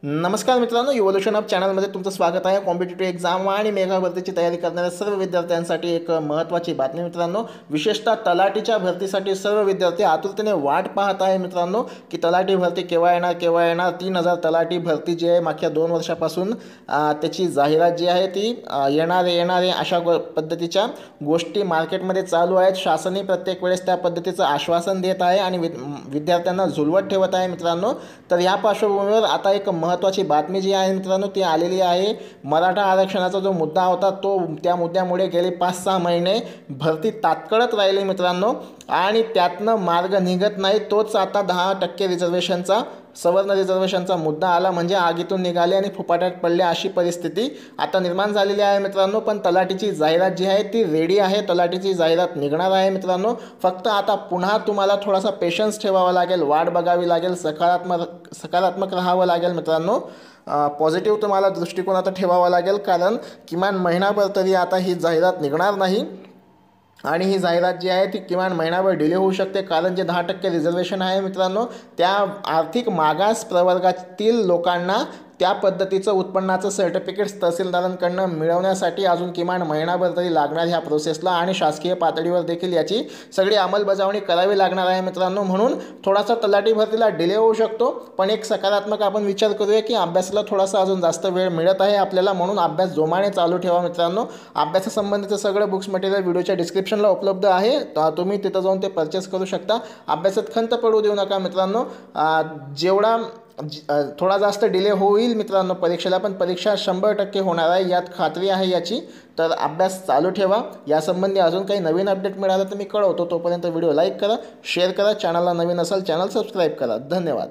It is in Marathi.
नमस्कार मित्रांनो, इव्होल्यूशन ऑफ चॅनलमध्ये तुमचं स्वागत आहे। कॉम्पिटिटिव्ह एक्झाम आणि मेगा भरतीची तयारी करणाऱ्या सर्व विद्यार्थ्यांसाठी एक महत्त्वाची बातमी मित्रांनो, विशेषतः तलाठीच्या भरतीसाठी सर्व विद्यार्थी आतुरतेने वाट पाहत आहे मित्रांनो की तलाठी भरती केव्हा येणार। 3000 तलाठी भरती जी आहे मागच्या 2 वर्षापासून त्याची जाहिरात जी आहे ती येणार अशा पद्धतीच्या गोष्टी मार्केटमध्ये चालू आहेत। शासनही प्रत्येक वेळेस त्या पद्धतीचं आश्वासन देत आहे आणि विद्यार्थ्यांना झुलवत ठेवत आहे मित्रांनो। तर या पार्श्वभूमीवर आता एक महत्त्वाची बातमी जी आहे मित्रांनो ती आलेली आहे। मराठा आरक्षणाचा जो मुद्दा होता तो त्या मुद्द्यामुळे गेले 5-6 महिने भरती तात्कळत राहिली मित्रांनो आणि त्यातनं मार्ग निघत नाही। तोच आता 10% रिझर्वेशनचा सवर्ण रिझर्वेशनचा मुद्दा आला म्हणजे आगीतून निघाले आणि फुपाट्यात पडले अशी परिस्थिती आता निर्माण झालेली आहे मित्रांनो। पण तलाठीची जाहिरात जी आहे ती रेडी आहे, तलाठीची जाहिरात निघणार आहे मित्रांनो। फक्त आता पुन्हा तुम्हाला थोडासा पेशन्स ठेवावा लागेल, वाट बघावी लागेल, सकारात्मक राहावं लागेल मित्रांनो। पॉझिटिव्ह तुम्हाला दृष्टिकोन आता ठेवावा लागेल, कारण किमान महिनाभर तरी आता ही जाहिरात निघणार नाही आणि ही जाहिरात जी आहे ती किमान महिनाभर डिले होऊ शकते। कारण जे 10% रिझर्वेशन आहे मित्रांनो त्या आर्थिक मागास प्रवर्गातील लोकांना त्या पद्धतीचं उत्पन्नाचं सर्टिफिकेट्स तहसीलदारांकडून मिळवण्यासाठी अजून किमान महिनाभर तरी लागणार ह्या प्रोसेसला आणि शासकीय पातळीवर देखील याची सगळी अंमलबजावणी करावी लागणार आहे मित्रांनो। म्हणून थोडासा तलाठी भरतीला डिले होऊ शकतो, पण एक सकारात्मक आपण विचार करूया की अभ्यासाला थोडासा अजून जास्त वेळ मिळत आहे आपल्याला, म्हणून अभ्यास जोमाने चालू ठेवा मित्रांनो। अभ्यासासंबंधीचं सगळं बुक्स मटेरियल व्हिडिओच्या डिस्क्रिप्शनला उपलब्ध आहे, तुम्ही तिथं जाऊन ते परचेस करू शकता। अभ्यासात खंत पडू देऊ नका मित्रांनो। जेवढा थोडा जास्त डिले होईल मित्रांनो परीक्षेला, पण परीक्षा 100% होणार आहे यात खात्री आहे याची। तर अभ्यास चालू ठेवा। यासंबंधी अजून काही नवीन अपडेट मिळालं तर मी कळवतो। तोपर्यंत व्हिडिओ लाईक करा, शेअर करा, चॅनलला नवीन असाल चॅनल सबस्क्राईब करा। धन्यवाद।